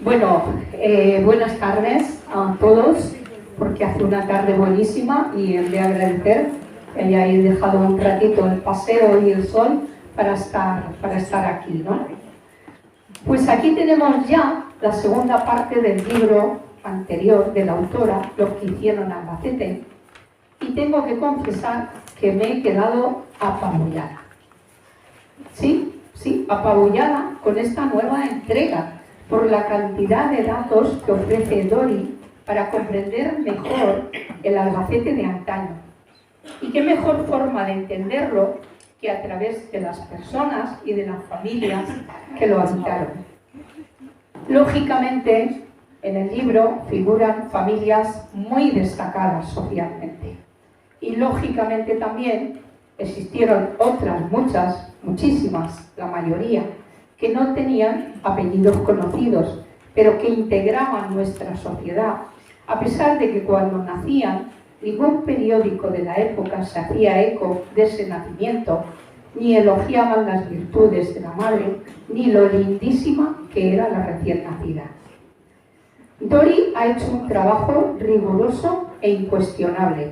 Bueno, buenas tardes a todos, porque hace una tarde buenísima y os voy a agradecer que hayáis dejado un ratito el paseo y el sol para estar aquí, ¿no? Pues aquí tenemos ya la segunda parte del libro anterior de la autora, Los que hicieron Albacete, y tengo que confesar que me he quedado apabullada. Sí, apabullada con esta nueva entrega, por la cantidad de datos que ofrece Dori para comprender mejor el Albacete de antaño. Y qué mejor forma de entenderlo que a través de las personas y de las familias que lo habitaron. Lógicamente, en el libro figuran familias muy destacadas socialmente. Y lógicamente también existieron otras muchas, muchísimas, la mayoría, que no tenían apellidos conocidos, pero que integraban nuestra sociedad, a pesar de que cuando nacían, ningún periódico de la época se hacía eco de ese nacimiento, ni elogiaban las virtudes de la madre, ni lo lindísima que era la recién nacida. Dori ha hecho un trabajo riguroso e incuestionable,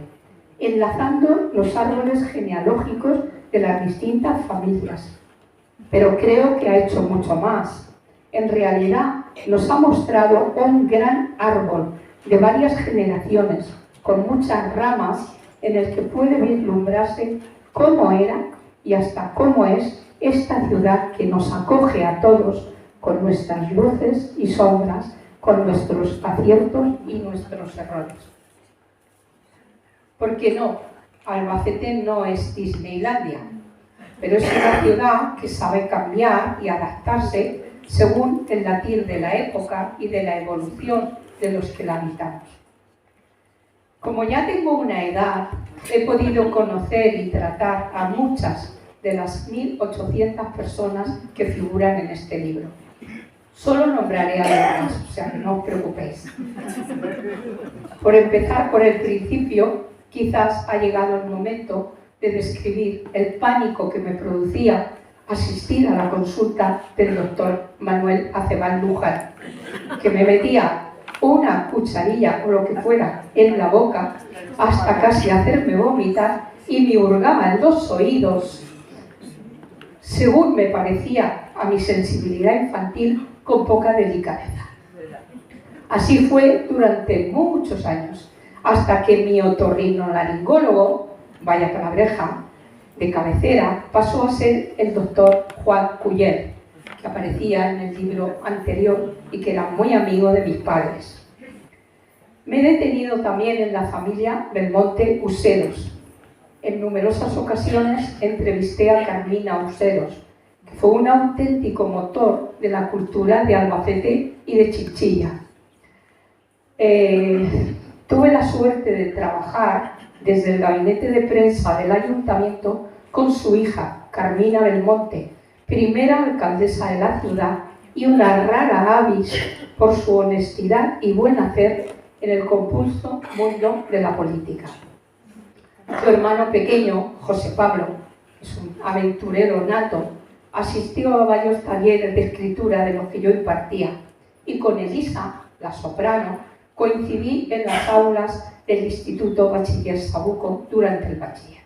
enlazando los árboles genealógicos de las distintas familias. Pero creo que ha hecho mucho más. En realidad nos ha mostrado un gran árbol de varias generaciones, con muchas ramas, en el que puede vislumbrarse cómo era y hasta cómo es esta ciudad que nos acoge a todos con nuestras luces y sombras, con nuestros aciertos y nuestros errores. Porque no, Albacete no es Disneylandia, pero es una ciudad que sabe cambiar y adaptarse según el latir de la época y de la evolución de los que la habitamos. Como ya tengo una edad, he podido conocer y tratar a muchas de las 1.800 personas que figuran en este libro. Solo nombraré algunas, o sea que no os preocupéis. Por empezar por el principio, quizás ha llegado el momento de describir el pánico que me producía asistir a la consulta del doctor Manuel Acebal Lújar, que me metía una cucharilla o lo que fuera en la boca hasta casi hacerme vomitar y me hurgaba en los oídos, según me parecía a mi sensibilidad infantil, con poca delicadeza. Así fue durante muchos años, hasta que mi otorrinolaringólogo, vaya palabreja, de cabecera, pasó a ser el doctor Juan Culler, que aparecía en el libro anterior y que era muy amigo de mis padres. Me he detenido también en la familia Belmonte Useros. En numerosas ocasiones entrevisté a Carmina Useros, que fue un auténtico motor de la cultura de Albacete y de Chinchilla. Tuve la suerte de trabajar desde el gabinete de prensa del ayuntamiento con su hija, Carmina Belmonte, primera alcaldesa de la ciudad y una rara avis por su honestidad y buen hacer en el compulso mundo de la política. Su hermano pequeño, José Pablo, es un aventurero nato, asistió a varios talleres de escritura de los que yo impartía, y con Elisa, la soprano, coincidí en las aulas del Instituto Bachiller Sabuco durante el bachiller.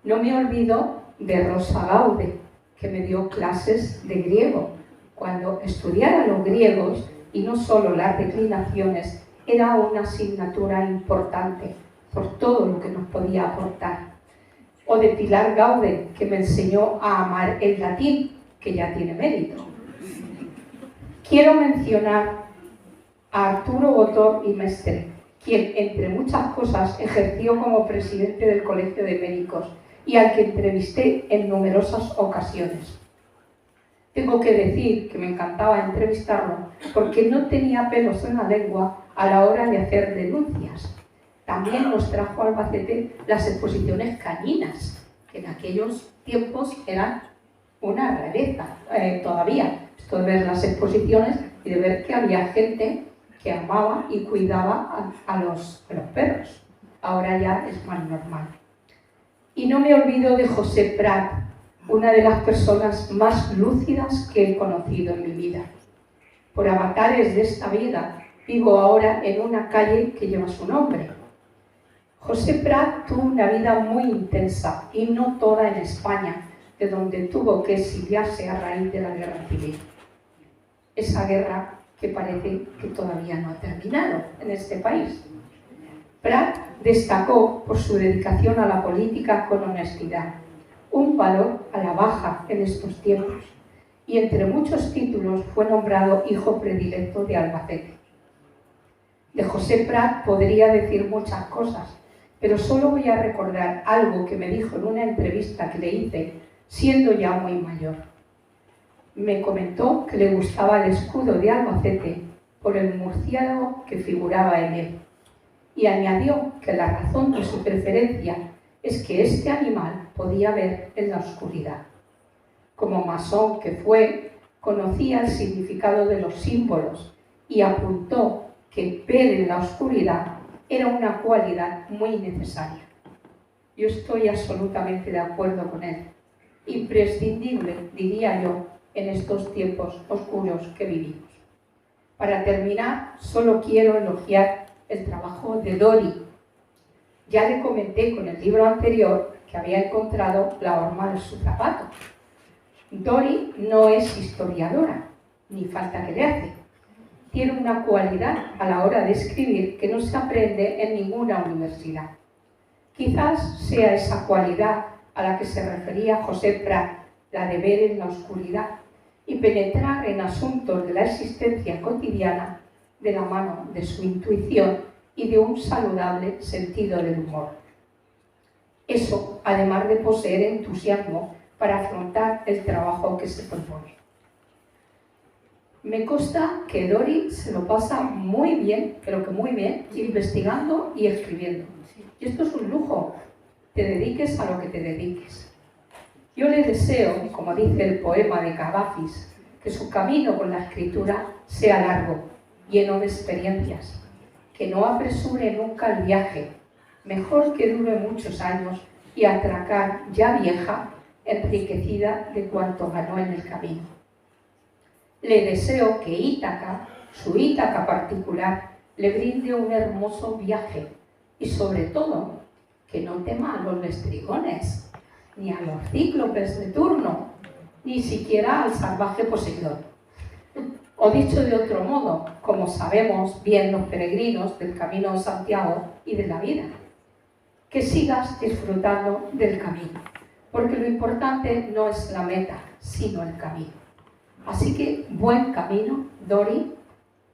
No me olvido de Rosa Gaude, que me dio clases de griego. Cuando estudiar a los griegos, y no solo las declinaciones, era una asignatura importante por todo lo que nos podía aportar. O de Pilar Gaude, que me enseñó a amar el latín, que ya tiene mérito. Quiero mencionar a Arturo Botor y Mestre, quien, entre muchas cosas, ejerció como presidente del Colegio de Médicos y al que entrevisté en numerosas ocasiones. Tengo que decir que me encantaba entrevistarlo porque no tenía pelos en la lengua a la hora de hacer denuncias. También nos trajo a Albacete las exposiciones cañinas, que en aquellos tiempos eran una rareza todavía. Esto de ver las exposiciones y de ver que había gente que amaba y cuidaba a los perros. Ahora ya es más normal. Y no me olvido de José Prat, una de las personas más lúcidas que he conocido en mi vida. por avatares de esta vida, vivo ahora en una calle que lleva su nombre. José Prat tuvo una vida muy intensa y no toda en España, de donde tuvo que exiliarse a raíz de la guerra civil. Esa guerra que parece que todavía no ha terminado en este país. Prat destacó por su dedicación a la política con honestidad, un valor a la baja en estos tiempos, y entre muchos títulos fue nombrado hijo predilecto de Albacete. De José Prat podría decir muchas cosas, pero solo voy a recordar algo que me dijo en una entrevista que le hice, siendo ya muy mayor. Me comentó que le gustaba el escudo de Albacete por el murciélago que figuraba en él, y añadió que la razón de su preferencia es que este animal podía ver en la oscuridad. Como masón que fue, conocía el significado de los símbolos y apuntó que ver en la oscuridad era una cualidad muy necesaria. Yo estoy absolutamente de acuerdo con él. Imprescindible, diría yo, en estos tiempos oscuros que vivimos. Para terminar, solo quiero elogiar el trabajo de Dori. Ya le comenté con el libro anterior que había encontrado la horma de su zapato. Dori no es historiadora, ni falta que le hace. Tiene una cualidad a la hora de escribir que no se aprende en ninguna universidad. Quizás sea esa cualidad a la que se refería José Prat, la de ver en la oscuridad y penetrar en asuntos de la existencia cotidiana de la mano de su intuición y de un saludable sentido del humor. Eso, además de poseer entusiasmo para afrontar el trabajo que se propone. Me consta que Dori se lo pasa muy bien, pero que muy bien, investigando y escribiendo. Y esto es un lujo, te dediques a lo que te dediques. Yo le deseo, como dice el poema de Cavafis, que su camino con la escritura sea largo, lleno de experiencias, que no apresure nunca el viaje, mejor que dure muchos años y atracar ya vieja, enriquecida de cuanto ganó en el camino. Le deseo que Ítaca, su Ítaca particular, le brinde un hermoso viaje y sobre todo que no tema a los lestrigones, ni a los cíclopes de turno, ni siquiera al salvaje Poseidón. O dicho de otro modo, como sabemos bien los peregrinos del Camino de Santiago y de la vida, que sigas disfrutando del camino, porque lo importante no es la meta, sino el camino. Así que buen camino, Dori,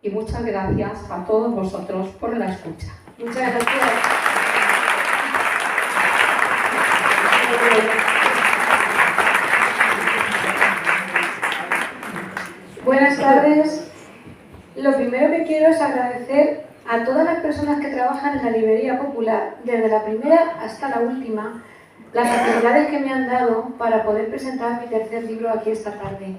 y muchas gracias a todos vosotros por la escucha. Muchas gracias. Buenas tardes. Lo primero que quiero es agradecer a todas las personas que trabajan en la Librería Popular, desde la primera hasta la última, las actividades que me han dado para poder presentar mi tercer libro aquí esta tarde,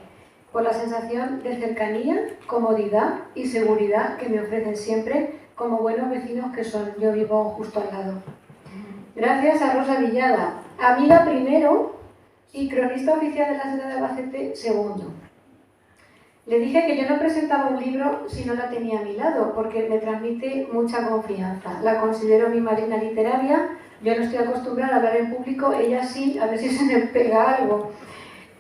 por la sensación de cercanía, comodidad y seguridad que me ofrecen siempre como buenos vecinos que son. Yo vivo justo al lado. Gracias a Rosa Villada, amiga primero y cronista oficial de la Sede de Albacete segundo. Le dije que yo no presentaba un libro si no la tenía a mi lado, porque me transmite mucha confianza. La considero mi madrina literaria, yo no estoy acostumbrada a hablar en público, ella sí, a ver si se me pega algo.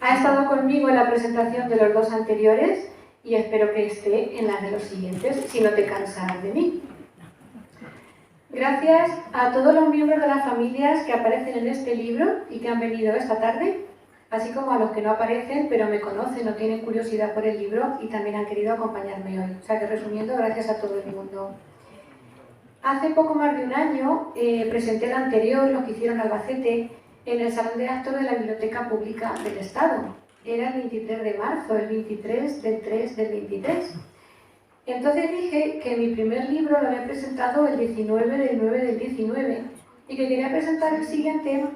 Ha estado conmigo en la presentación de los dos anteriores y espero que esté en las de los siguientes, si no te cansas de mí. Gracias a todos los miembros de las familias que aparecen en este libro y que han venido esta tarde, así como a los que no aparecen pero me conocen o tienen curiosidad por el libro y también han querido acompañarme hoy. O sea que resumiendo, gracias a todo el mundo. Hace poco más de un año presenté el anterior, lo que hicieron Albacete, en el Salón de Actos de la Biblioteca Pública del Estado. Era el 23 de marzo, el 23 del 3 del 23. Entonces dije que mi primer libro lo había presentado el 19 del 9 del 19 y que quería presentar el siguiente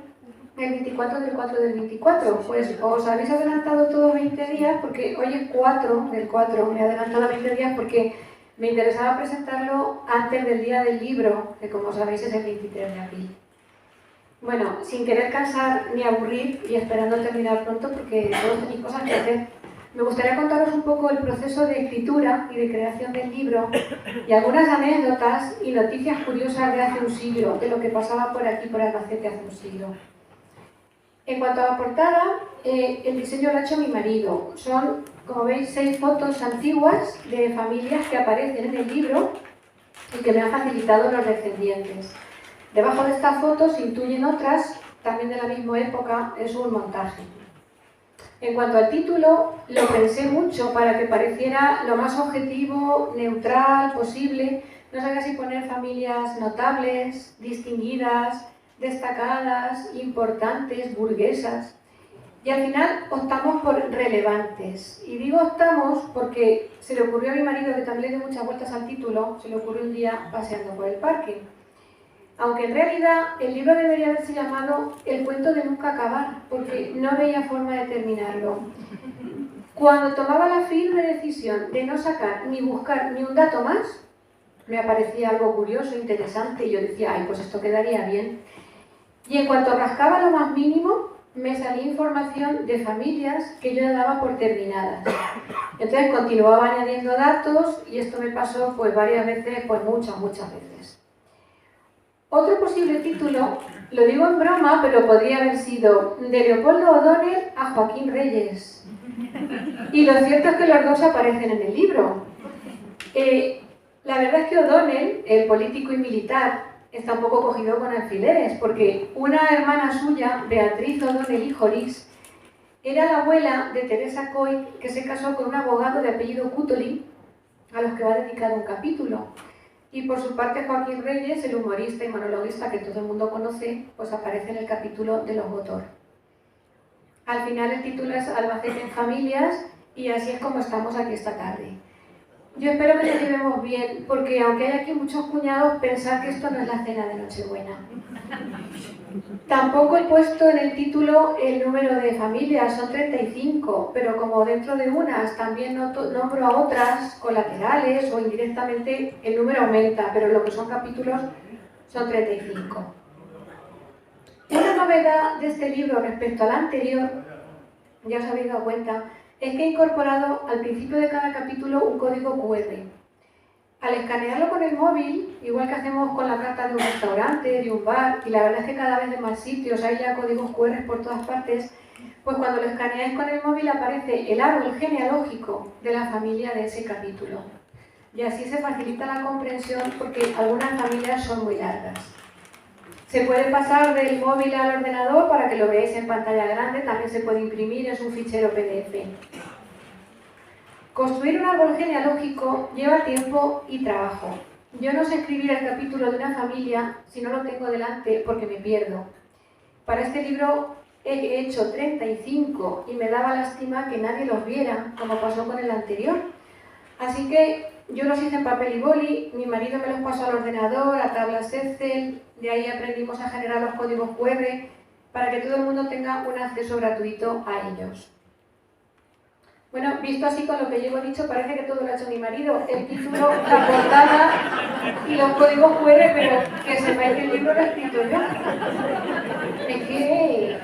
el 24 del 4 del 24. Pues os habéis adelantado todos 20 días porque hoy es 4 del 4. Me he adelantado 20 días porque me interesaba presentarlo antes del día del libro, que como sabéis es el 23 de abril. Bueno, sin querer cansar ni aburrir y esperando terminar pronto porque todos tenéis cosas que hacer. me gustaría contaros un poco el proceso de escritura y de creación del libro y algunas anécdotas y noticias curiosas de hace un siglo, de lo que pasaba por aquí, por Albacete, hace un siglo. En cuanto a la portada, el diseño lo ha hecho mi marido. Son, como veis, 6 fotos antiguas de familias que aparecen en el libro y que me han facilitado los descendientes. Debajo de estas fotos se intuyen otras, también de la misma época, es un montaje. En cuanto al título, lo pensé mucho para que pareciera lo más objetivo, neutral posible. No sabía si poner familias notables, distinguidas, destacadas, importantes, burguesas. Y al final optamos por relevantes. Y digo optamos porque se le ocurrió a mi marido, que también le dio muchas vueltas al título, se le ocurrió un día paseando por el parque. Aunque en realidad el libro debería haberse llamado El cuento de nunca acabar, porque no veía forma de terminarlo. Cuando tomaba la firme decisión de no sacar ni buscar ni un dato más, me aparecía algo curioso, interesante, y yo decía, ay, pues esto quedaría bien. Y en cuanto rascaba lo más mínimo, me salía información de familias que yo daba por terminadas. Entonces continuaba añadiendo datos y esto me pasó pues varias veces, pues muchas veces. Otro posible título, lo digo en broma, pero podría haber sido de Leopoldo O'Donnell a Joaquín Reyes. Y lo cierto es que los dos aparecen en el libro. La verdad es que O'Donnell, el político y militar, está un poco cogido con alfileres, porque una hermana suya, Beatriz O'Donnell y Jorís, era la abuela de Teresa Coy, que se casó con un abogado de apellido Cutoli, a los que va dedicado un capítulo. Y por su parte Joaquín Reyes, el humorista y monologuista que todo el mundo conoce, pues aparece en el capítulo de los Gotor. Al final el título es Albacete en familias y así es como estamos aquí esta tarde. Yo espero que nos llevemos bien, porque aunque hay aquí muchos cuñados, pensad que esto no es la cena de Nochebuena. Tampoco he puesto en el título el número de familias, son 35, pero como dentro de unas también nombro a otras colaterales o indirectamente, el número aumenta, pero lo que son capítulos son 35. Una novedad de este libro respecto al anterior, ya os habéis dado cuenta, es que he incorporado al principio de cada capítulo un código QR. Al escanearlo con el móvil, igual que hacemos con la carta de un restaurante, de un bar, y la verdad es que cada vez en más sitios hay ya códigos QR por todas partes, pues cuando lo escaneáis con el móvil aparece el árbol genealógico de la familia de ese capítulo. Y así se facilita la comprensión porque algunas familias son muy largas. Se puede pasar del móvil al ordenador para que lo veáis en pantalla grande, también se puede imprimir, es un fichero PDF. Construir un árbol genealógico lleva tiempo y trabajo. Yo no sé escribir el capítulo de una familia si no lo tengo delante porque me pierdo. Para este libro he hecho 35 y me daba lástima que nadie los viera, como pasó con el anterior. Así que yo los hice en papel y boli, mi marido me los pasó al ordenador, a tablas Excel, de ahí aprendimos a generar los códigos QR para que todo el mundo tenga un acceso gratuito a ellos. Bueno, visto así con lo que llevo dicho, parece que todo lo ha hecho mi marido. El título, la portada y los códigos QR, pero que sepáis que el libro lo he escrito yo. Es que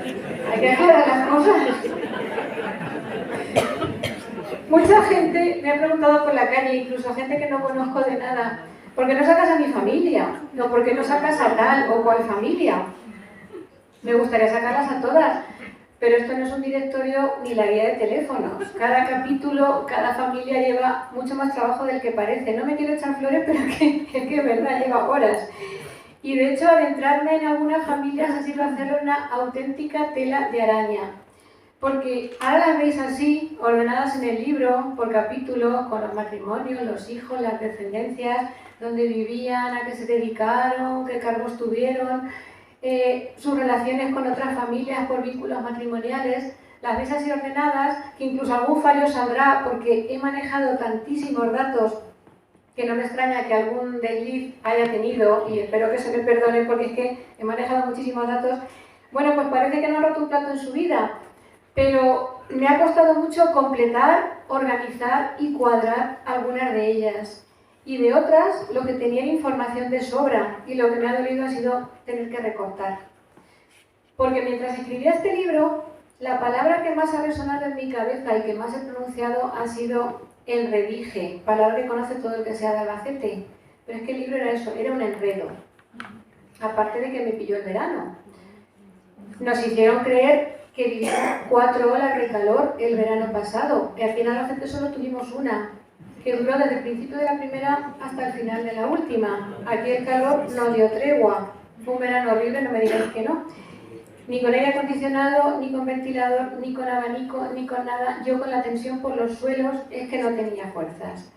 hay que aclarar las cosas. Mucha gente me ha preguntado por la calle, incluso gente que no conozco de nada, ¿por qué no sacas a mi familia? ¿O por qué no sacas a tal o cual familia? Me gustaría sacarlas a todas. Pero esto no es un directorio ni la guía de teléfonos. Cada capítulo, cada familia lleva mucho más trabajo del que parece. No me quiero echar flores, pero es que es verdad, lleva horas. Y de hecho, adentrarme en algunas familias ha sido hacerlo una auténtica tela de araña. Porque ahora las veis así, ordenadas en el libro, por capítulos, con los matrimonios, los hijos, las descendencias, dónde vivían, a qué se dedicaron, qué cargos tuvieron, sus relaciones con otras familias por vínculos matrimoniales, las veis así ordenadas, que incluso algún fallo saldrá porque he manejado tantísimos datos que no me extraña que algún desliz haya tenido, y espero que se me perdone porque es que he manejado muchísimos datos. Bueno, pues parece que no ha roto un plato en su vida, pero me ha costado mucho completar, organizar y cuadrar algunas de ellas. Y de otras, lo que tenían información de sobra, y lo que me ha dolido ha sido tener que recortar. Porque mientras escribía este libro, La palabra que más ha resonado en mi cabeza y que más he pronunciado ha sido enredije, palabra que conoce todo el que sea de Albacete. Pero es que el libro era eso, era un enredo. Aparte de que me pilló el verano. Nos hicieron creer que vivimos 4 olas de calor el verano pasado. Y al final Albacete solo tuvimos una, que duró desde el principio de la primera hasta el final de la última. Aquí el calor no dio tregua. Fue un verano horrible, no me digáis que no. Ni con aire acondicionado, ni con ventilador, ni con abanico, ni con nada. Yo con la tensión por los suelos es que no tenía fuerzas.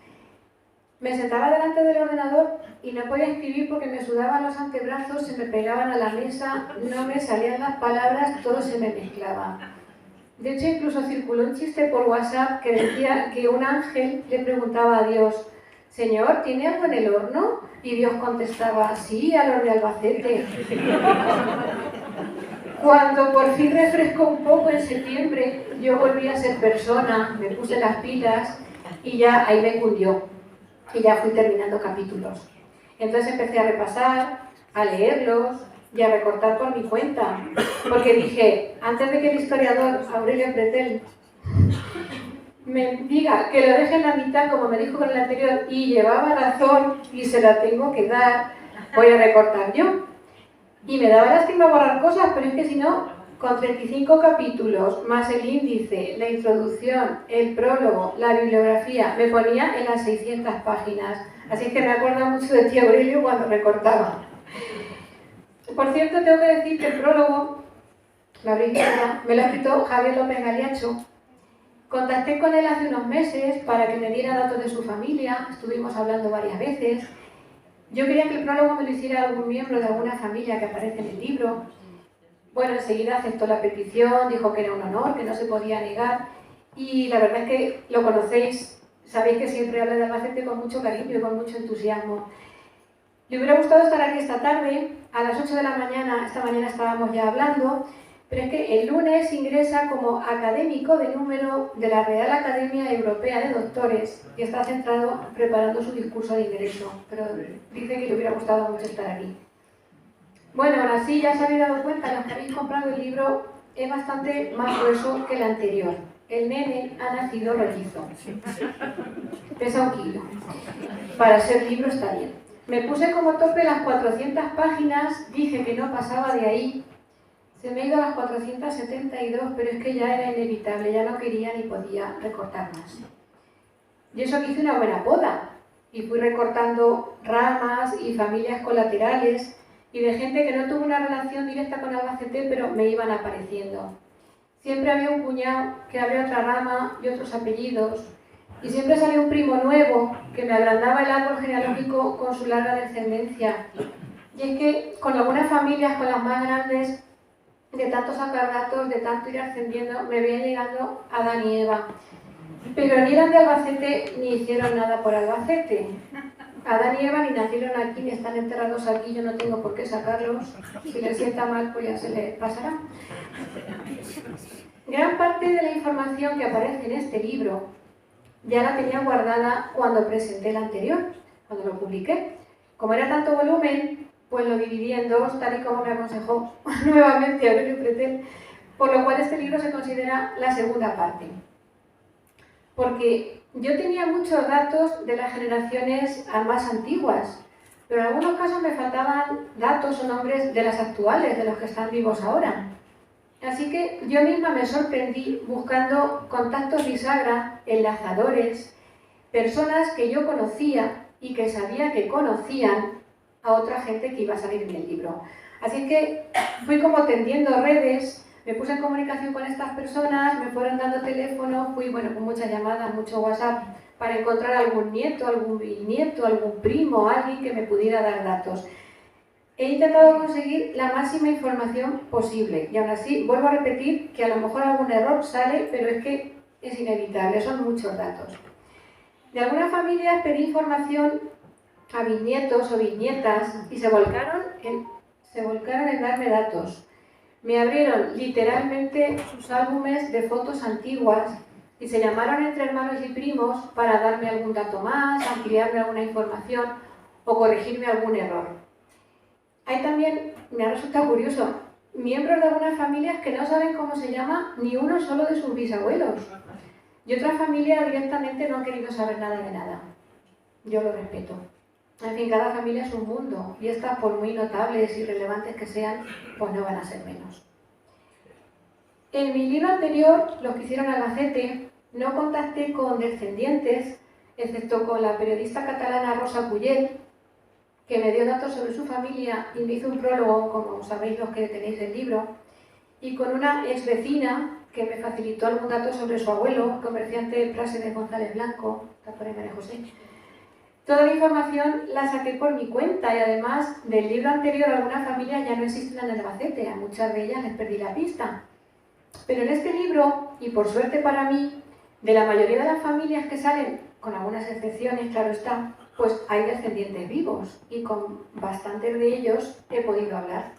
Me sentaba delante del ordenador y no podía escribir porque me sudaban los antebrazos, se me pegaban a la mesa, no me salían las palabras, todo se me mezclaba. De hecho, incluso circuló un chiste por WhatsApp que decía que un ángel le preguntaba a Dios: Señor, ¿tiene algo en el horno? Y Dios contestaba: sí, a los de Albacete. Cuando por fin refrescó un poco en septiembre, yo volví a ser persona, me puse las pilas y ya ahí me cundió. Y ya fui terminando capítulos. Entonces empecé a repasar, a leerlos y a recortar por mi cuenta. Porque dije, antes de que el historiador Aurelio Pretel me diga que lo deje en la mitad, como me dijo con el anterior, y llevaba razón y se la tengo que dar, voy a recortar yo. Y me daba lástima borrar cosas, pero es que si no, con 35 capítulos, más el índice, la introducción, el prólogo, la bibliografía, me ponía en las 600 páginas. Así que me acuerdo mucho de ti, Aurelio, cuando recortaba. Por cierto, tengo que decir que el prólogo, la brillante, me lo ha escrito Javier López Galiacho. Contacté con él hace unos meses para que me diera datos de su familia, estuvimos hablando varias veces. Yo quería que el prólogo me lo hiciera algún miembro de alguna familia que aparece en el libro. Bueno, enseguida aceptó la petición, dijo que era un honor, que no se podía negar. Y la verdad es que lo conocéis, sabéis que siempre habla de Albacete con mucho cariño y con mucho entusiasmo. Le hubiera gustado estar aquí esta tarde, a las 8 de la mañana, esta mañana estábamos ya hablando, pero es que el lunes ingresa como académico de número de la Real Academia Europea de Doctores y está centrado preparando su discurso de ingreso, pero dice que le hubiera gustado mucho estar aquí. Bueno, ahora sí, ya se habéis dado cuenta, los que habéis comprado el libro es bastante más grueso que el anterior. El nene ha nacido rollizo. Pesa 1 kilo. Para ser libro está bien. Me puse como tope las 400 páginas, dije que no pasaba de ahí. Se me ha ido a las 472, pero es que ya era inevitable, ya no quería ni podía recortar más. Y eso que hice una buena poda, y fui recortando ramas y familias colaterales, y de gente que no tuvo una relación directa con Albacete, pero me iban apareciendo. Siempre había un cuñado que abría otra rama y otros apellidos, y siempre salía un primo nuevo que me agrandaba el árbol genealógico con su larga descendencia. Y es que con algunas familias, con las más grandes, de tantos sacar datos, de tanto ir ascendiendo, me veía llegando Adán y Eva. Pero ni eran de Albacete ni hicieron nada por Albacete. Adán y Eva ni nacieron aquí ni están enterrados aquí, yo no tengo por qué sacarlos. Si les sienta mal, pues ya se les pasará. Gran parte de la información que aparece en este libro ya la tenía guardada cuando presenté el anterior, cuando lo publiqué. Como era tanto volumen, pues lo dividí en 2, tal y como me aconsejó nuevamente Aurelio Pretel, por lo cual este libro se considera la segunda parte. Porque yo tenía muchos datos de las generaciones más antiguas, pero en algunos casos me faltaban datos o nombres de las actuales, de los que están vivos ahora. Así que yo misma me sorprendí buscando contactos bisagra, enlazadores, personas que yo conocía y que sabía que conocían a otra gente que iba a salir en el libro. Así que fui como tendiendo redes, me puse en comunicación con estas personas, me fueron dando teléfono, fui con muchas llamadas, mucho WhatsApp, para encontrar algún nieto, algún bisnieto, algún primo, alguien que me pudiera dar datos. He intentado conseguir la máxima información posible y aún así vuelvo a repetir que a lo mejor algún error sale, pero es que es inevitable, son muchos datos. De algunas familias pedí información a bisnietos o bisnietas y se volcaron en darme datos. Me abrieron literalmente sus álbumes de fotos antiguas y se llamaron entre hermanos y primos para darme algún dato más, ampliarme alguna información o corregirme algún error. Ahí también me ha resultado curioso, miembros de algunas familias que no saben cómo se llama ni uno solo de sus bisabuelos. Y otras familias directamente no han querido saber nada de nada. Yo lo respeto. En fin, cada familia es un mundo y estas, por muy notables y relevantes que sean, pues no van a ser menos. En mi libro anterior, Los que hicieron Albacete, no contacté con descendientes, excepto con la periodista catalana Rosa Puyell, que me dio datos sobre su familia y me hizo un prólogo, como sabéis los que tenéis el libro, y con una ex vecina que me facilitó algún dato sobre su abuelo, comerciante Práxedes González Blanco, está por ahí María José. Toda la información la saqué por mi cuenta y además del libro anterior algunas familias ya no existen en Albacete, a muchas de ellas les perdí la pista. Pero en este libro, y por suerte para mí, de la mayoría de las familias que salen, con algunas excepciones, claro está, pues hay descendientes vivos y con bastantes de ellos he podido hablar.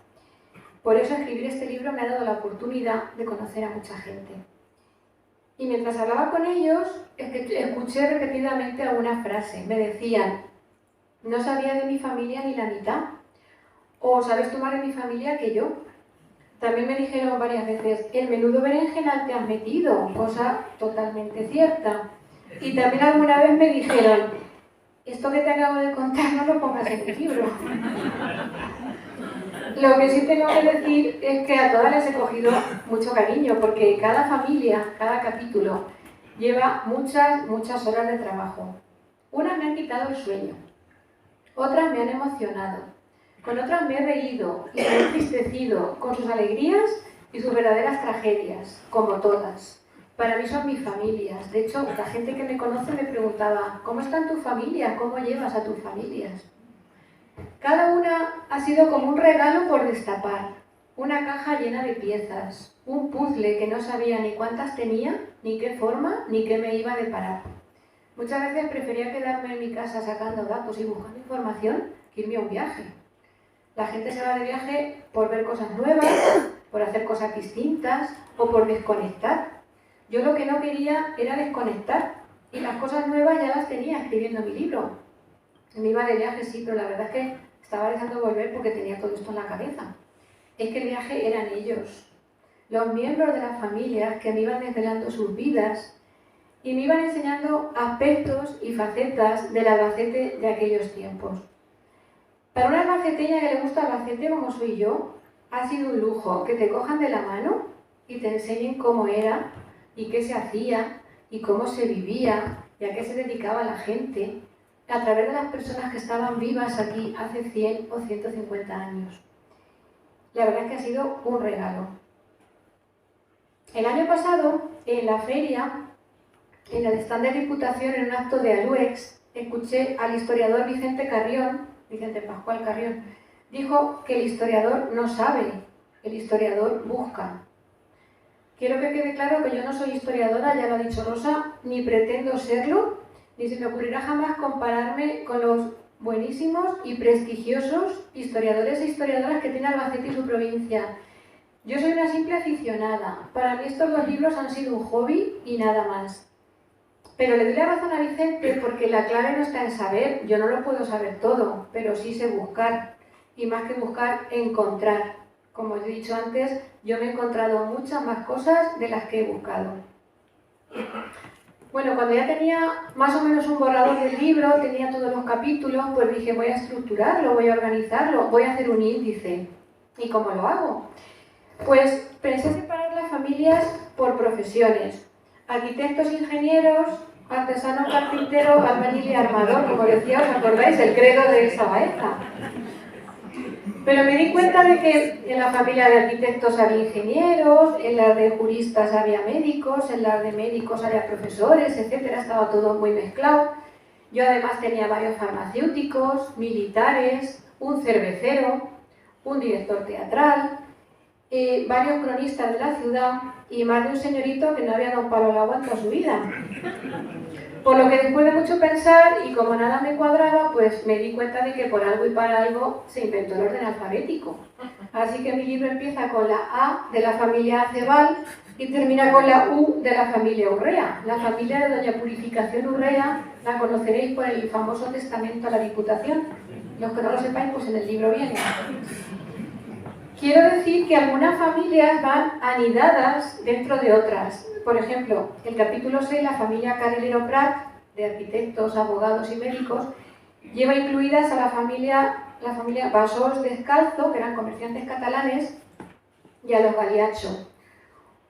Por eso escribir este libro me ha dado la oportunidad de conocer a mucha gente. Y mientras hablaba con ellos, escuché repetidamente alguna frase. Me decían, no sabía de mi familia ni la mitad, o sabes tú más de mi familia que yo. También me dijeron varias veces, el menudo berenjenal te has metido, cosa totalmente cierta. Y también alguna vez me dijeron, esto que te acabo de contar no lo pongas en el libro. Lo que sí tengo que decir es que a todas les he cogido mucho cariño, porque cada familia, cada capítulo, lleva muchas horas de trabajo. Unas me han quitado el sueño, otras me han emocionado, con otras me he reído y me he entristecido, con sus alegrías y sus verdaderas tragedias, como todas. Para mí son mis familias. De hecho, la gente que me conoce me preguntaba, ¿cómo están tus familias? ¿Cómo llevas a tus familias? Cada una ha sido como un regalo por destapar, una caja llena de piezas, un puzzle que no sabía ni cuántas tenía, ni qué forma, ni qué me iba a deparar. Muchas veces prefería quedarme en mi casa sacando datos y buscando información que irme a un viaje. La gente se va de viaje por ver cosas nuevas, por hacer cosas distintas o por desconectar. Yo lo que no quería era desconectar y las cosas nuevas ya las tenía escribiendo mi libro. Me iba de viaje, sí, pero la verdad es que estaba deseando volver porque tenía todo esto en la cabeza. Es que el viaje eran ellos, los miembros de las familias que me iban desvelando sus vidas y me iban enseñando aspectos y facetas del Albacete de aquellos tiempos. Para una albaceteña que le gusta Albacete como soy yo, ha sido un lujo que te cojan de la mano y te enseñen cómo era y qué se hacía y cómo se vivía y a qué se dedicaba la gente a través de las personas que estaban vivas aquí hace 100 o 150 años. La verdad es que ha sido un regalo. El año pasado, en la feria, en el stand de Diputación, en un acto de Aluex, escuché al historiador Vicente Pascual Carrión, dijo que el historiador no sabe, el historiador busca. Quiero que quede claro que yo no soy historiadora, ya lo ha dicho Rosa, ni pretendo serlo, ni se me ocurrirá jamás compararme con los buenísimos y prestigiosos historiadores e historiadoras que tiene Albacete y su provincia. Yo soy una simple aficionada. Para mí estos dos libros han sido un hobby y nada más. Pero le doy la razón a Vicente porque la clave no está en saber. Yo no lo puedo saber todo, pero sí sé buscar. Y más que buscar, encontrar. Como os he dicho antes, yo me he encontrado muchas más cosas de las que he buscado. Bueno, cuando ya tenía más o menos un borrador del libro, tenía todos los capítulos, pues dije, voy a estructurarlo, voy a organizarlo, voy a hacer un índice. ¿Y cómo lo hago? Pues pensé separar las familias por profesiones. Arquitectos, ingenieros, artesanos, carpinteros, albañil y armador, como decía, ¿os acordáis? El credo de esa Baeza. Pero me di cuenta de que en la familia de arquitectos había ingenieros, en la de juristas había médicos, en la de médicos había profesores, etc. Estaba todo muy mezclado. Yo además tenía varios farmacéuticos, militares, un cervecero, un director teatral, varios cronistas de la ciudad y más de un señorito que no había dado un palo al agua en toda su vida. Por lo que después de mucho pensar y como nada me cuadraba, pues me di cuenta de que por algo y para algo se inventó el orden alfabético. Así que mi libro empieza con la A de la familia Acebal y termina con la U de la familia Urrea. La familia de doña Purificación Urrea la conoceréis por el famoso testamento a la Diputación. Los que no lo sepáis, pues en el libro viene. quiero decir que algunas familias van anidadas dentro de otras. Por ejemplo, el capítulo 6, la familia Carrilero Prat, de arquitectos, abogados y médicos, lleva incluidas a la familia Bassols Descalzo, que eran comerciantes catalanes, y a los Galiacho.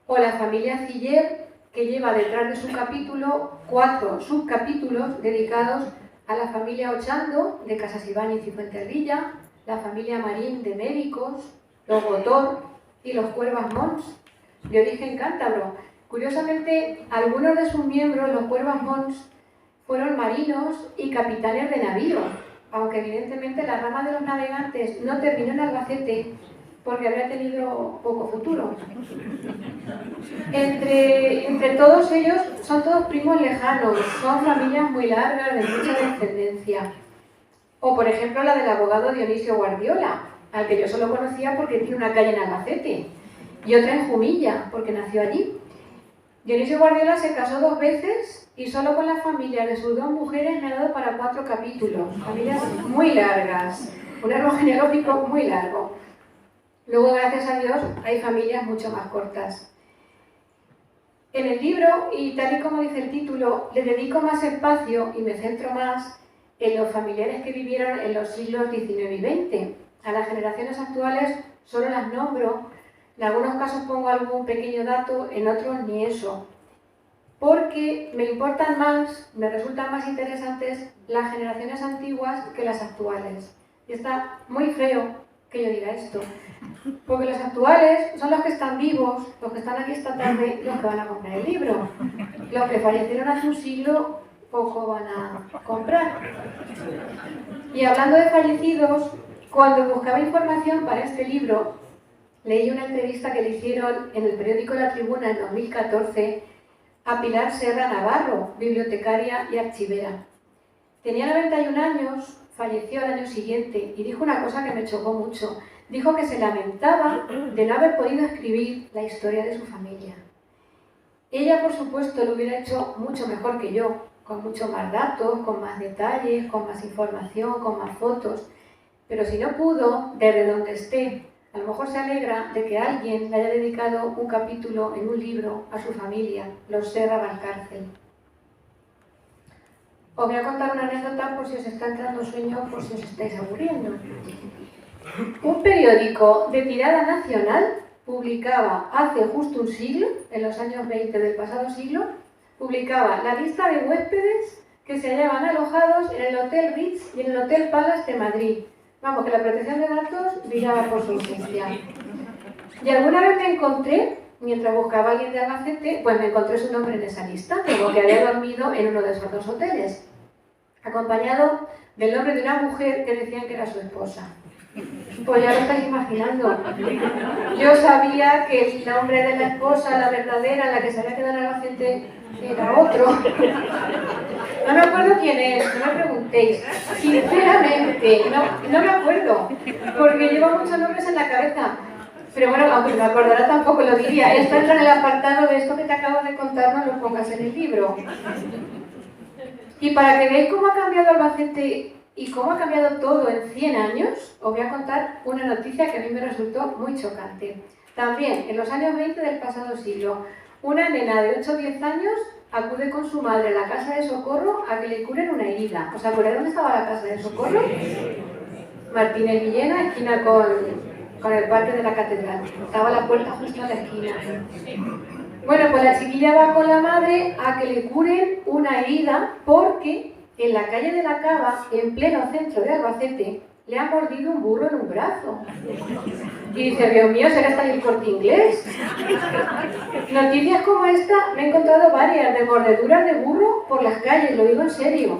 O la familia Ciller, que lleva detrás de su capítulo 4 subcapítulos dedicados a la familia Ochando, de Casasibáñez y Fuenterrilla, la familia Marín, de médicos, los Gotor y los Cuervas Mons, de origen cántabro. Curiosamente, algunos de sus miembros, los Cuervas Mons, fueron marinos y capitanes de navío, aunque evidentemente la rama de los navegantes no terminó en Albacete porque había tenido poco futuro. Entre todos ellos son todos primos lejanos, son familias muy largas, de mucha descendencia. O por ejemplo la del abogado Dionisio Guardiola, al que yo solo conocía porque tiene una calle en Albacete, y otra en Jumilla, porque nació allí. Dionisio Guardiola se casó 2 veces y solo con las familias de sus 2 mujeres me ha dado para 4 capítulos, familias muy largas, un árbol genealógico muy largo. Luego, gracias a Dios, hay familias mucho más cortas. En el libro, y tal y como dice el título, le dedico más espacio y me centro más en los familiares que vivieron en los siglos XIX y XX. A las generaciones actuales solo las nombro, en algunos casos pongo algún pequeño dato, en otros ni eso. Porque me importan más, me resultan más interesantes las generaciones antiguas que las actuales. Y está muy feo que yo diga esto, porque los actuales son los que están vivos, los que están aquí esta tarde, los que van a comprar el libro. Los que fallecieron hace un siglo, poco van a comprar. Y hablando de fallecidos, cuando buscaba información para este libro, leí una entrevista que le hicieron en el periódico La Tribuna en 2014 a Pilar Serra Navarro, bibliotecaria y archivera. Tenía 91 años, falleció al año siguiente y dijo una cosa que me chocó mucho. Dijo que se lamentaba de no haber podido escribir la historia de su familia. Ella, por supuesto, lo hubiera hecho mucho mejor que yo, con mucho más datos, con más detalles, con más información, con más fotos. Pero si no pudo, desde donde esté, a lo mejor se alegra de que alguien le haya dedicado un capítulo en un libro a su familia, los Serra Valcárcel. Os voy a contar una anécdota por si os está entrando sueño, por si os estáis aburriendo. Un periódico de tirada nacional publicaba hace justo un siglo, en los años 20 del pasado siglo, publicaba la lista de huéspedes que se hallaban alojados en el Hotel Ritz y en el Hotel Palace de Madrid. Vamos, que la protección de datos brillaba por su ausencia. Y alguna vez me encontré, mientras buscaba a alguien de Albacete, pues me encontré su nombre en esa lista, como que había dormido en uno de esos 2 hoteles, acompañado del nombre de una mujer que decían que era su esposa. Pues ya lo estáis imaginando. Yo sabía que el nombre de la esposa, la verdadera, la que se había quedado en Albacete, era otro. No me acuerdo quién es, no me preguntéis. Sinceramente, no me acuerdo, porque llevo muchos nombres en la cabeza. Pero bueno, aunque me acordara tampoco lo diría. Esto entra en el apartado de esto que te acabo de contar, no lo pongas en el libro. Y para que veáis cómo ha cambiado Albacete y cómo ha cambiado todo en 100 años, os voy a contar una noticia que a mí me resultó muy chocante. También, en los años 20 del pasado siglo, una nena de 8 o 10 años acude con su madre a la casa de Socorro a que le curen una herida. ¿Os acordáis dónde estaba la casa de Socorro? Martínez Villena, esquina con el parque de la catedral. Estaba la puerta justo a la esquina. Bueno, pues la chiquilla va con la madre a que le curen una herida porque en la calle de la Cava, en pleno centro de Albacete, le ha mordido un burro en un brazo. Y dice, Dios mío, ¿será hasta el Corte Inglés? Noticias como esta me he encontrado varias de mordeduras de burro por las calles, lo digo en serio.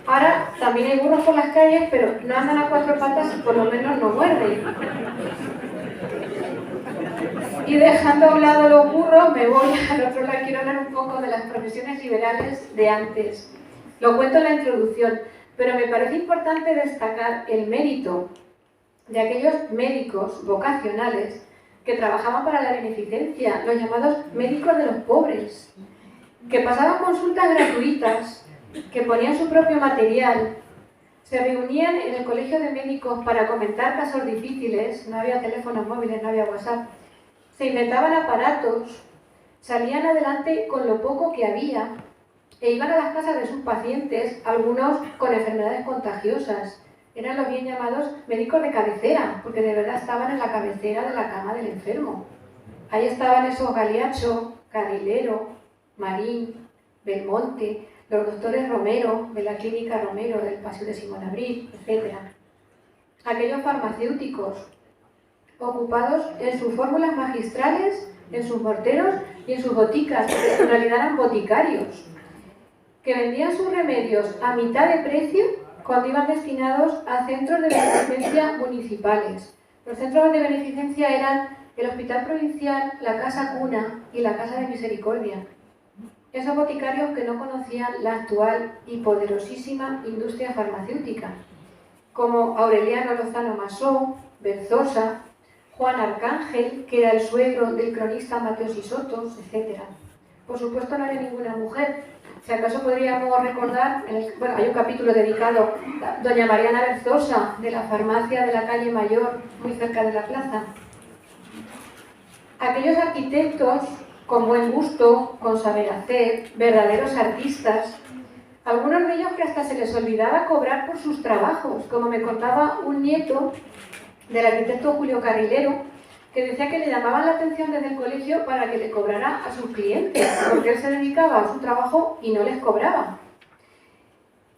Ahora también hay burros por las calles, pero no andan a 4 patas y por lo menos no muerden. Y dejando a un lado los burros, me voy al otro lado. Quiero hablar un poco de las profesiones liberales de antes. Lo cuento en la introducción, pero me parece importante destacar el mérito de aquellos médicos vocacionales que trabajaban para la beneficencia, los llamados médicos de los pobres, que pasaban consultas gratuitas, que ponían su propio material, Se reunían en el colegio de médicos para comentar casos difíciles, no había teléfonos móviles, no había WhatsApp, se inventaban aparatos, salían adelante con lo poco que había e iban a las casas de sus pacientes, algunos con enfermedades contagiosas. Eran los bien llamados médicos de cabecera, porque de verdad estaban en la cabecera de la cama del enfermo. Ahí estaban esos Galiacho, Carrilero, Marín, Belmonte, los doctores Romero, de la clínica Romero, del Paseo de Simón Abril, etc. Aquellos farmacéuticos ocupados en sus fórmulas magistrales, en sus morteros y en sus boticas, que en realidad eran boticarios, que vendían sus remedios a mitad de precio cuando iban destinados a centros de beneficencia municipales. Los centros de beneficencia eran el Hospital Provincial, la Casa Cuna y la Casa de Misericordia. Esos boticarios que no conocían la actual y poderosísima industria farmacéutica, como Aureliano Lozano Masó, Berzosa, Juan Arcángel, que era el suegro del cronista Mateos y Sotos, etc. Por supuesto no había ninguna mujer. Si acaso podríamos recordar, hay un capítulo dedicado a doña Mariana Berzosa, de la farmacia de la calle Mayor, muy cerca de la plaza. Aquellos arquitectos con buen gusto, con saber hacer, verdaderos artistas, algunos de ellos que hasta se les olvidaba cobrar por sus trabajos, como me contaba un nieto del arquitecto Julio Carrilero, que decía que le llamaban la atención desde el colegio para que le cobrara a sus clientes, porque él se dedicaba a su trabajo y no les cobraba.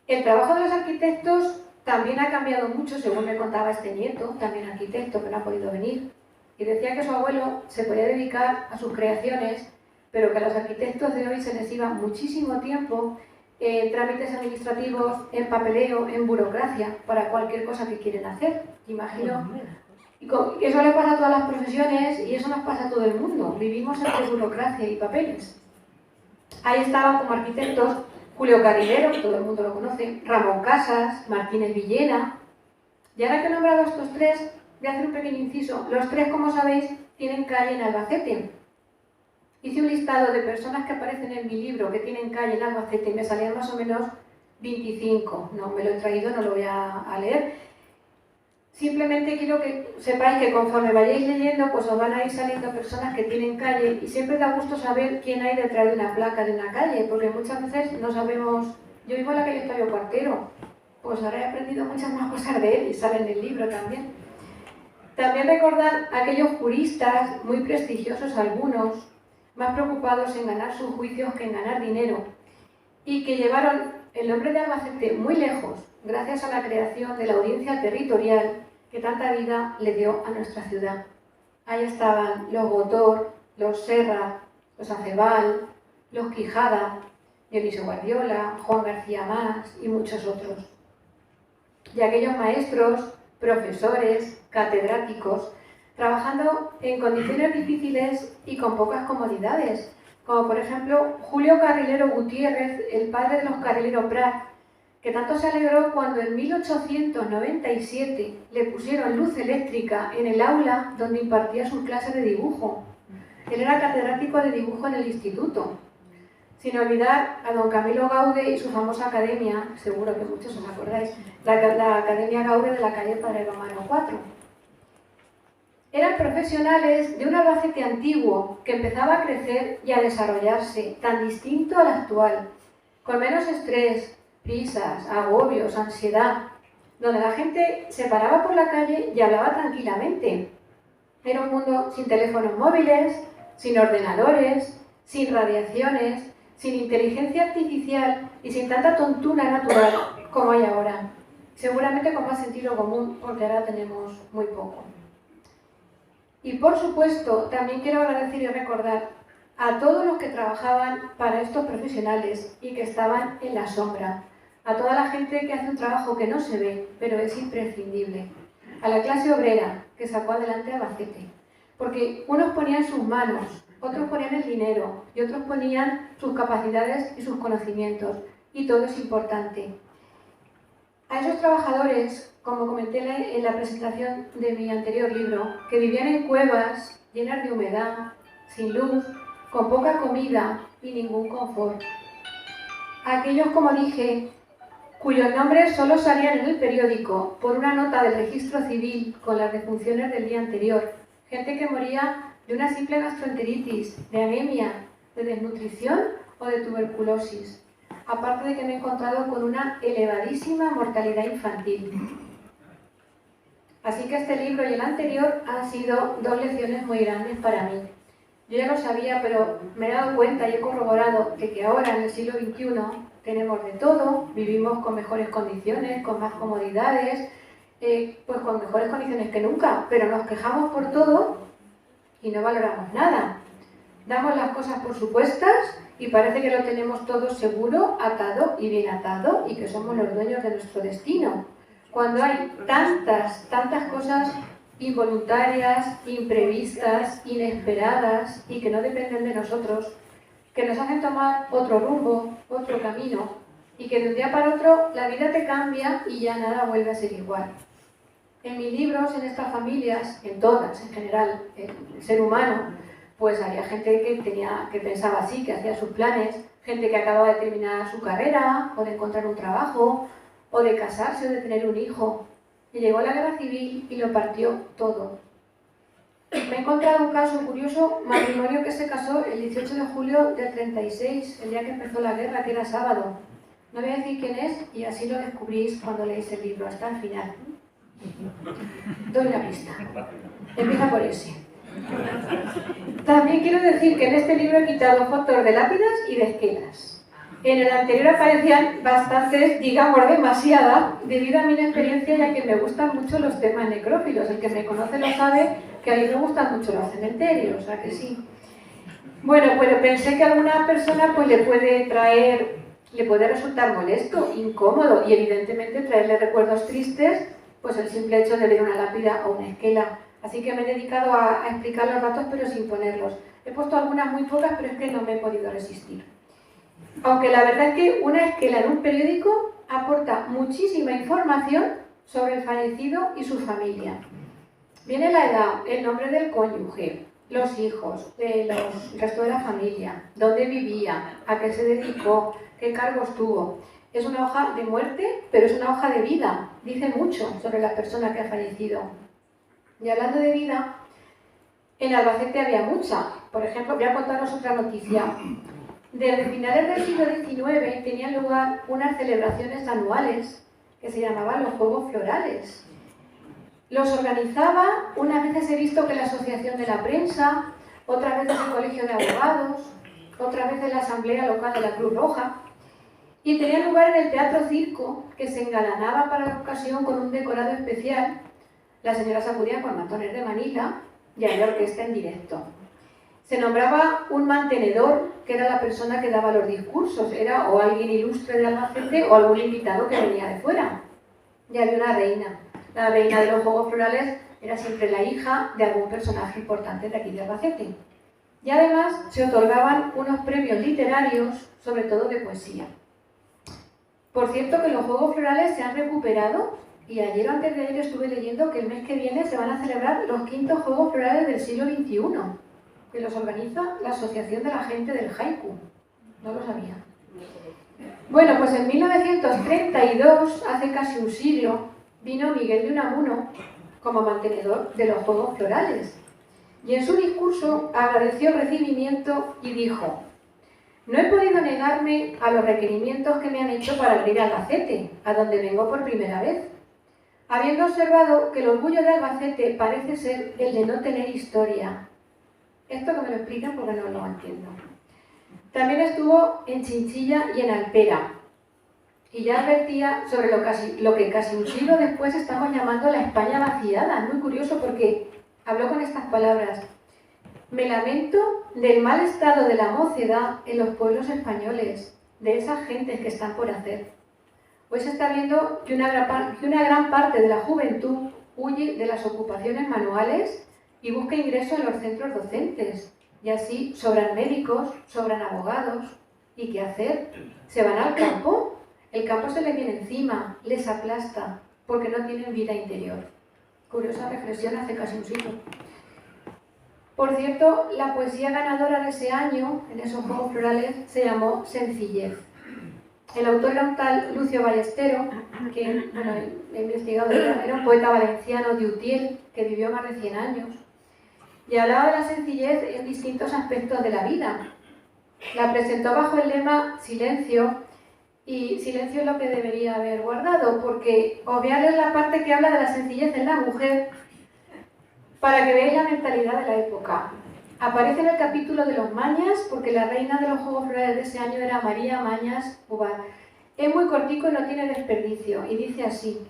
El trabajo de los arquitectos también ha cambiado mucho, según me contaba este nieto, también arquitecto, que no ha podido venir, y decía que su abuelo se podía dedicar a sus creaciones, pero que a los arquitectos de hoy se les iba muchísimo tiempo en trámites administrativos, en papeleo, en burocracia, para cualquier cosa que quieren hacer. Imagino. Y eso le pasa a todas las profesiones y eso nos pasa a todo el mundo. Vivimos entre burocracia y papeles. Ahí estaban como arquitectos Julio Carrilero, que todo el mundo lo conoce, Ramón Casas, Martínez Villena. Y ahora que he nombrado a estos tres, voy a hacer un pequeño inciso. Los tres, como sabéis, tienen calle en Albacete. Hice un listado de personas que aparecen en mi libro que tienen calle en Albacete y me salían más o menos 25. No me lo he traído, no lo voy a leer. Simplemente quiero que sepáis que conforme vayáis leyendo, pues os van a ir saliendo personas que tienen calle y siempre da gusto saber quién hay detrás de una placa de una calle, porque muchas veces no sabemos. Yo vivo en la calle Octavio Cuartero, pues ahora he aprendido muchas más cosas de él y sale en el libro también. También recordar a aquellos juristas, muy prestigiosos algunos, más preocupados en ganar sus juicios que en ganar dinero, y que llevaron el nombre de Albacete muy lejos, gracias a la creación de la audiencia territorial que tanta vida le dio a nuestra ciudad. Ahí estaban los Gotor, los Serra, los Acebal, los Quijada, Dionisio Guardiola, Juan García Mas y muchos otros. Y aquellos maestros, profesores, catedráticos, trabajando en condiciones difíciles y con pocas comodidades, como por ejemplo Julio Carrilero Gutiérrez, el padre de los Carrilero Prat, que tanto se alegró cuando en 1897 le pusieron luz eléctrica en el aula donde impartía sus clases de dibujo. Él era catedrático de dibujo en el instituto. Sin olvidar a don Camilo Gaude y su famosa academia, seguro que muchos os acordáis, la Academia Gaude de la calle Padre Romano 4. Eran profesionales de un Albacete antiguo que empezaba a crecer y a desarrollarse, tan distinto al actual, con menos estrés, prisas, agobios, ansiedad, donde la gente se paraba por la calle y hablaba tranquilamente. Era un mundo sin teléfonos móviles, sin ordenadores, sin radiaciones, sin inteligencia artificial y sin tanta tontuna natural como hay ahora. Seguramente con más sentido común, porque ahora tenemos muy poco. Y por supuesto, también quiero agradecer y recordar a todos los que trabajaban para estos profesionales y que estaban en la sombra, a toda la gente que hace un trabajo que no se ve, pero es imprescindible, a la clase obrera que sacó adelante a Albacete, porque unos ponían sus manos, otros ponían el dinero y otros ponían sus capacidades y sus conocimientos, y todo es importante. A esos trabajadores, como comenté en la presentación de mi anterior libro, que vivían en cuevas llenas de humedad, sin luz, con poca comida y ningún confort. A aquellos, como dije, cuyos nombres solo salían en el periódico por una nota del registro civil con las defunciones del día anterior. Gente que moría de una simple gastroenteritis, de anemia, de desnutrición o de tuberculosis. Aparte de que me he encontrado con una elevadísima mortalidad infantil. Así que este libro y el anterior han sido dos lecciones muy grandes para mí. Yo ya lo sabía, pero me he dado cuenta y he corroborado de que ahora, en el siglo XXI, tenemos de todo, vivimos con mejores condiciones, con más comodidades, pues con mejores condiciones que nunca, pero nos quejamos por todo y no valoramos nada. Damos las cosas por supuestas y parece que lo tenemos todo seguro, atado y bien atado y que somos los dueños de nuestro destino. Cuando hay tantas cosas involuntarias, imprevistas, inesperadas y que no dependen de nosotros, que nos hacen tomar otro rumbo, otro camino y que de un día para otro la vida te cambia y ya nada vuelve a ser igual. En mis libros, en estas familias, en todas en general, el ser humano, pues había gente que pensaba así, que hacía sus planes, gente que acababa de terminar su carrera o de encontrar un trabajo o de casarse o de tener un hijo. Y llegó la guerra civil y lo partió todo. Me he encontrado un caso curioso, matrimonio que se casó el 18 de julio del 36, el día que empezó la guerra, que era sábado. No voy a decir quién es y así lo descubrís cuando leéis el libro, hasta el final. Doy la pista. Empieza por ese. También quiero decir que en este libro he quitado fotos de lápidas y de esquelas. En el anterior aparecían bastantes, digamos demasiadas, debido a mi experiencia, ya que me gustan mucho los temas necrófilos. El que me conoce lo sabe, que a mí me gustan mucho los cementerios, o sea que sí. Bueno, pues pensé que a alguna persona pues le puede resultar molesto, incómodo y evidentemente traerle recuerdos tristes, pues el simple hecho de ver una lápida o una esquela. Así que me he dedicado a explicar los datos pero sin ponerlos. He puesto algunas muy pocas, pero es que no me he podido resistir. Aunque la verdad es que una esquela en un periódico aporta muchísima información sobre el fallecido y su familia. Viene la edad, el nombre del cónyuge, los hijos, el resto de la familia, dónde vivía, a qué se dedicó, qué cargos tuvo. Es una hoja de muerte, pero es una hoja de vida. Dice mucho sobre la persona que ha fallecido. Y hablando de vida, en Albacete había mucha. Por ejemplo, voy a contaros otra noticia. Desde finales del siglo XIX tenían lugar unas celebraciones anuales que se llamaban los Juegos Florales. Los organizaba, unas veces he visto que la Asociación de la Prensa, otras veces el Colegio de Abogados, otras veces la Asamblea Local de la Cruz Roja, y tenían lugar en el Teatro Circo, que se engalanaba para la ocasión con un decorado especial. Las señoras acudían con mantones de Manila y había orquesta en directo. Se nombraba un mantenedor, que era la persona que daba los discursos, era o alguien ilustre de Albacete o algún invitado que venía de fuera. Y había una reina. La reina de los Juegos Florales era siempre la hija de algún personaje importante de aquí de Albacete. Y además se otorgaban unos premios literarios, sobre todo de poesía. Por cierto, que los Juegos Florales se han recuperado y ayer o antes de ayer estuve leyendo que el mes que viene se van a celebrar los 5º Juegos Florales del siglo XXI, que los organiza la Asociación de la Gente del Haiku. No lo sabía. Bueno, pues en 1932, hace casi un siglo, vino Miguel de Unamuno como mantenedor de los Juegos Florales. Y en su discurso agradeció el recibimiento y dijo: no he podido negarme a los requerimientos que me han hecho para abrir Albacete, a donde vengo por primera vez, habiendo observado que el orgullo de Albacete parece ser el de no tener historia. Esto que me lo explican porque no lo entiendo. También estuvo en Chinchilla y en Alpera, y ya advertía sobre lo que casi un siglo después estamos llamando la España vaciada. Muy curioso porque habló con estas palabras: me lamento del mal estado de la mocedad en los pueblos españoles, de esas gentes que están por hacer. Hoy se está viendo que una gran parte de la juventud huye de las ocupaciones manuales y busca ingreso en los centros docentes. Y así sobran médicos, sobran abogados. ¿Y qué hacer? Se van al campo. El campo se les viene encima, les aplasta, porque no tienen vida interior. Curiosa reflexión hace casi un siglo. Por cierto, la poesía ganadora de ese año, en esos Juegos Florales, se llamó Sencillez. El autor era un tal Lucio Ballestero, que, bueno, he investigado, era un poeta valenciano de Utiel, que vivió más de 100 años, y hablaba de la sencillez en distintos aspectos de la vida. La presentó bajo el lema silencio, y silencio es lo que debería haber guardado, porque os voy a leer la parte que habla de la sencillez en la mujer para que veáis la mentalidad de la época. Aparece en el capítulo de los Mañas, porque la reina de los Juegos Florales de ese año era María Mañas Ubar. Es muy cortico y no tiene desperdicio, y dice así: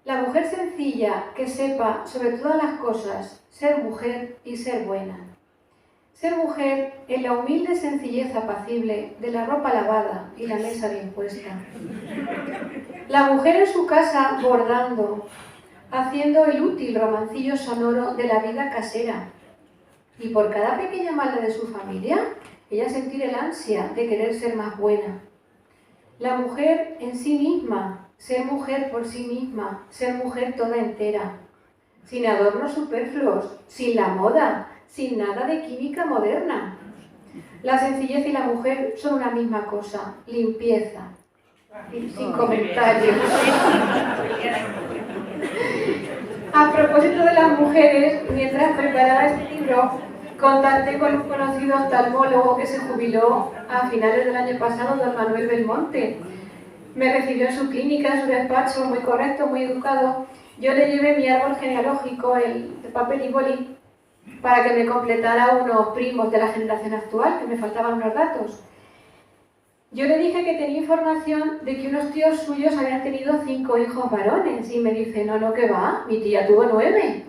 la mujer sencilla que sepa sobre todas las cosas ser mujer y ser buena. Ser mujer en la humilde sencillez apacible de la ropa lavada y la mesa bien puesta. La mujer en su casa bordando, haciendo el útil romancillo sonoro de la vida casera. Y por cada pequeña maldad de su familia, ella sentir el ansia de querer ser más buena. La mujer en sí misma, ser mujer por sí misma, ser mujer toda entera, sin adornos superfluos, sin la moda, sin nada de química moderna. La sencillez y la mujer son una misma cosa, limpieza. Y sin comentarios. A propósito de las mujeres, mientras preparaba este libro, contacté con un conocido oftalmólogo que se jubiló a finales del año pasado, don Manuel Belmonte. Me recibió en su clínica, en su despacho, muy correcto, muy educado. Yo le llevé mi árbol genealógico, el de papel y boli, para que me completara unos primos de la generación actual, que me faltaban unos datos. Yo le dije que tenía información de que unos tíos suyos habían tenido 5 hijos varones, y me dice, no, que va, mi tía tuvo 9.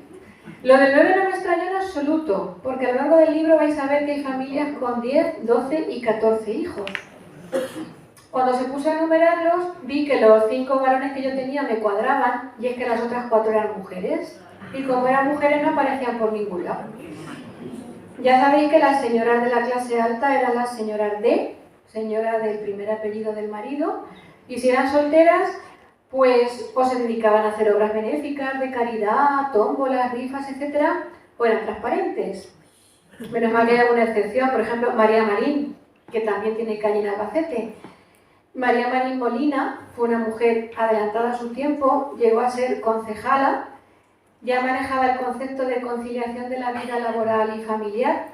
Lo del 9 no me extrañó en absoluto, porque a lo largo del libro vais a ver que hay familias con 10, 12 y 14 hijos. Cuando se puso a enumerarlos, vi que los 5 varones que yo tenía me cuadraban, y es que las otras 4 eran mujeres, y como eran mujeres no aparecían por ningún lado. Ya sabéis que las señoras de la clase alta eran las señoras D, señora del primer apellido del marido, y si eran solteras, pues o se dedicaban a hacer obras benéficas, de caridad, tómbolas, rifas, etc., o eran transparentes. Menos mal que hay alguna excepción, por ejemplo, María Marín, que también tiene calle en Albacete. María Marín Molina fue una mujer adelantada a su tiempo, llegó a ser concejala, ya manejaba el concepto de conciliación de la vida laboral y familiar,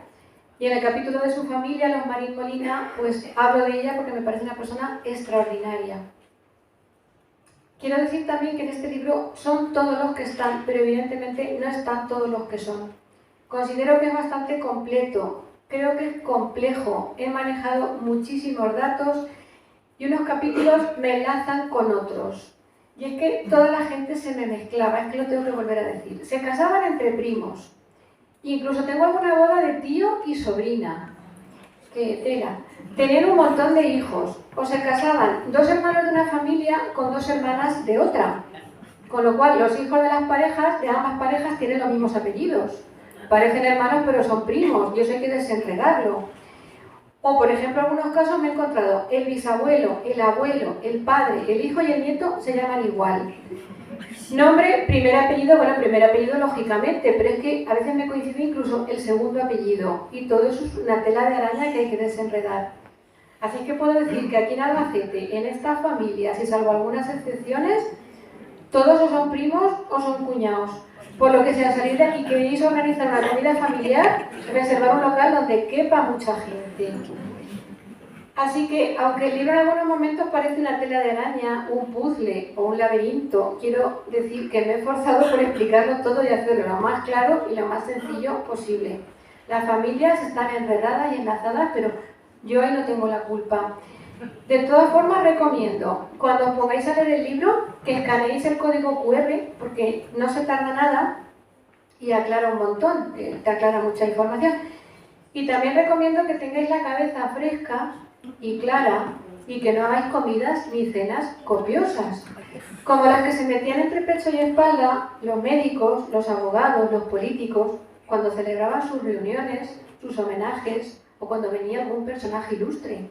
y en el capítulo de su familia, los Marín Molina, pues hablo de ella porque me parece una persona extraordinaria. Quiero decir también que en este libro son todos los que están, pero evidentemente no están todos los que son. Considero que es bastante completo, creo que es complejo, he manejado muchísimos datos y unos capítulos me enlazan con otros. Y es que toda la gente se me mezclaba, es que lo tengo que volver a decir. Se casaban entre primos. Incluso tengo alguna boda de tío y sobrina. Que tela. Tenían un montón de hijos. O se casaban 2 hermanos de una familia con 2 hermanas de otra. Con lo cual, los hijos de las parejas, de ambas parejas, tienen los mismos apellidos. Parecen hermanos, pero son primos. Y eso hay que desenredarlo. O, por ejemplo, en algunos casos me he encontrado el bisabuelo, el abuelo, el padre, el hijo y el nieto se llaman igual. Nombre, primer apellido, bueno, primer apellido lógicamente, pero es que a veces me coincide incluso el segundo apellido. Y todo eso es una tela de araña que hay que desenredar. Así que puedo decir que aquí en Albacete, en estas familias, y salvo algunas excepciones, todos o son primos o son cuñados. Por lo que si al salir de aquí queréis organizar una comida familiar, reservar un local donde quepa mucha gente. Así que, aunque el libro en algunos momentos parece una tela de araña, un puzzle o un laberinto, quiero decir que me he esforzado por explicarlo todo y hacerlo lo más claro y lo más sencillo posible. Las familias están enredadas y enlazadas, pero yo ahí no tengo la culpa. De todas formas, recomiendo, cuando os pongáis a leer el libro, que escaneéis el código QR, porque no se tarda nada y aclara un montón, te aclara mucha información. Y también recomiendo que tengáis la cabeza fresca y clara y que no hagáis comidas ni cenas copiosas, como las que se metían entre pecho y espalda los médicos, los abogados, los políticos, cuando celebraban sus reuniones, sus homenajes o cuando venía algún personaje ilustre.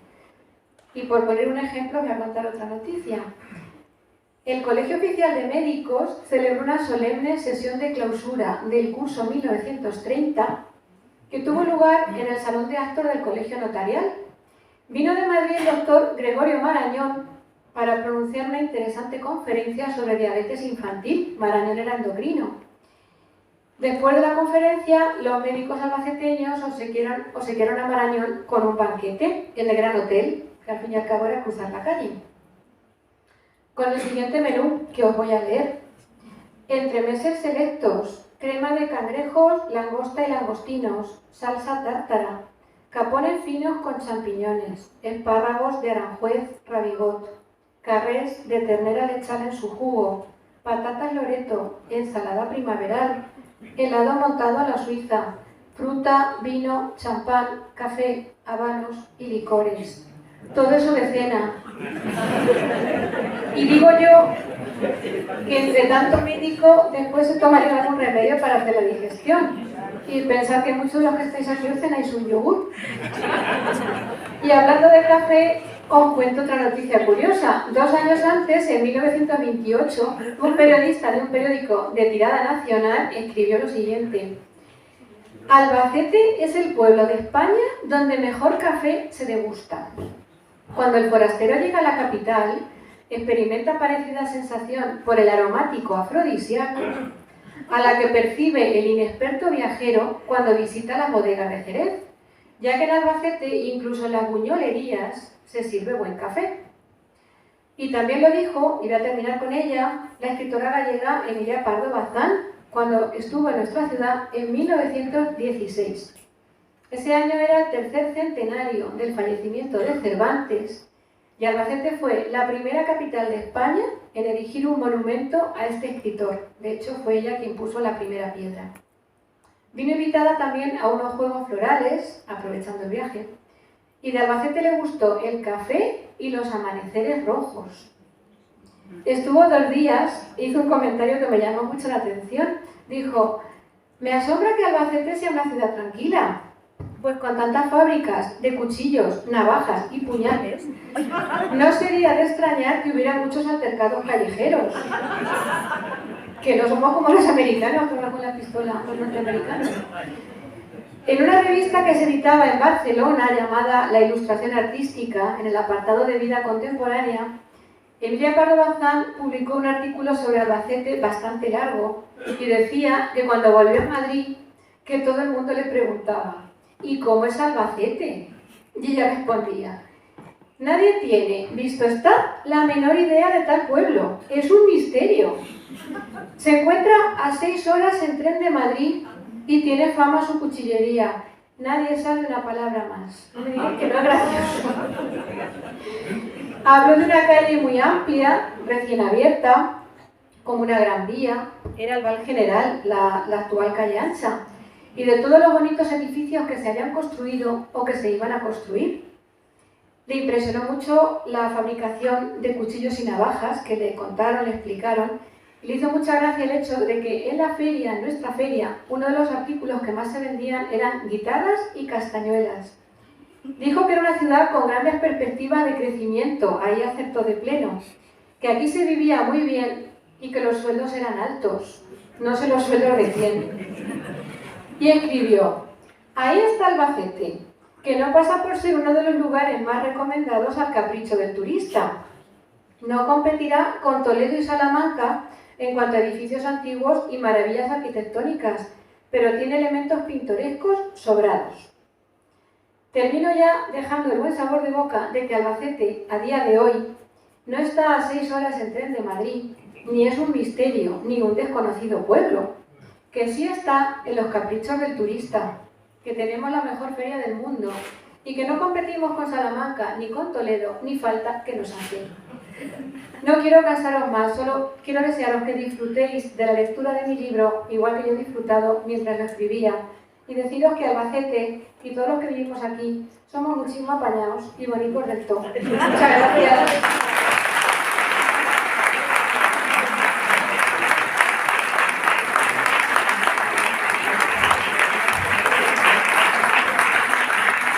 Y por poner un ejemplo, voy a contar otra noticia. El Colegio Oficial de Médicos celebró una solemne sesión de clausura del curso 1930 que tuvo lugar en el Salón de Actos del Colegio Notarial. Vino de Madrid el doctor Gregorio Marañón para pronunciar una interesante conferencia sobre diabetes infantil. Marañón era endocrino. Después de la conferencia, los médicos albaceteños obsequiaron a Marañón con un banquete en el Gran Hotel, que al fin y al cabo era cruzar la calle, con el siguiente menú que os voy a leer. Entremeses selectos, crema de cangrejos, langosta y langostinos, salsa tártara, capones finos con champiñones, espárragos de Aranjuez, ravigot, carrés de ternera lechal en su jugo, patatas loreto, ensalada primaveral, helado montado a la suiza, fruta, vino, champán, café, habanos y licores. Todo eso de cena. Y digo yo que entre tanto médico después se tomaría algún remedio para hacer la digestión. Y pensar que muchos de los que estáis aquí os cenáis un yogur. Y hablando de café, os cuento otra noticia curiosa. 2 años antes, en 1928, un periodista de un periódico de tirada nacional escribió lo siguiente: Albacete es el pueblo de España donde mejor café se degusta. Cuando el forastero llega a la capital, experimenta parecida sensación por el aromático afrodisíaco a la que percibe el inexperto viajero cuando visita las bodegas de Jerez, ya que en Albacete, incluso en las buñolerías, se sirve buen café. Y también lo dijo, y voy a terminar con ella, la escritora gallega Emilia Pardo Bazán, cuando estuvo en nuestra ciudad en 1916. Ese año era el tercer centenario del fallecimiento de Cervantes, y Albacete fue la primera capital de España en erigir un monumento a este escritor. De hecho, fue ella quien puso la primera piedra. Vino invitada también a unos juegos florales, aprovechando el viaje, y de Albacete le gustó el café y los amaneceres rojos. Estuvo 2 días e hizo un comentario que me llamó mucho la atención. Dijo: me asombra que Albacete sea una ciudad tranquila, pues con tantas fábricas de cuchillos, navajas y puñales, no sería de extrañar que hubiera muchos altercados callejeros. Que no somos como los americanos, que van con la pistola, los norteamericanos. En una revista que se editaba en Barcelona llamada La Ilustración Artística, en el apartado de vida contemporánea, Emilia Pardo Bazán publicó un artículo sobre Albacete bastante largo y decía que cuando volvió a Madrid, que todo el mundo le preguntaba: ¿y cómo es Albacete? Y ella respondía: nadie tiene, visto está, la menor idea de tal pueblo. Es un misterio. Se encuentra a 6 horas en tren de Madrid y tiene fama su cuchillería. Nadie sabe una palabra más. No me digan que no es gracioso. Hablo de una calle muy amplia, recién abierta, como una gran vía. Era el Val General, la actual calle Ancha. Y de todos los bonitos edificios que se habían construido o que se iban a construir. Le impresionó mucho la fabricación de cuchillos y navajas que le contaron, le explicaron. Y le hizo mucha gracia el hecho de que en la feria, en nuestra feria, uno de los artículos que más se vendían eran guitarras y castañuelas. Dijo que era una ciudad con grandes perspectivas de crecimiento, ahí acertó de pleno, que aquí se vivía muy bien y que los sueldos eran altos, no sé los sueldos de quién. Y escribió: ahí está Albacete, que no pasa por ser uno de los lugares más recomendados al capricho del turista. No competirá con Toledo y Salamanca en cuanto a edificios antiguos y maravillas arquitectónicas, pero tiene elementos pintorescos sobrados. Termino ya dejando el buen sabor de boca de que Albacete, a día de hoy, no está a 6 horas en tren de Madrid, ni es un misterio, ni un desconocido pueblo, que sí está en los caprichos del turista, que tenemos la mejor feria del mundo y que no competimos con Salamanca, ni con Toledo, ni falta que nos hace. No quiero cansaros más, solo quiero desearos que disfrutéis de la lectura de mi libro, igual que yo he disfrutado mientras lo escribía, y deciros que Albacete y todos los que vivimos aquí somos muchísimo apañados y bonitos del todo. Muchas gracias.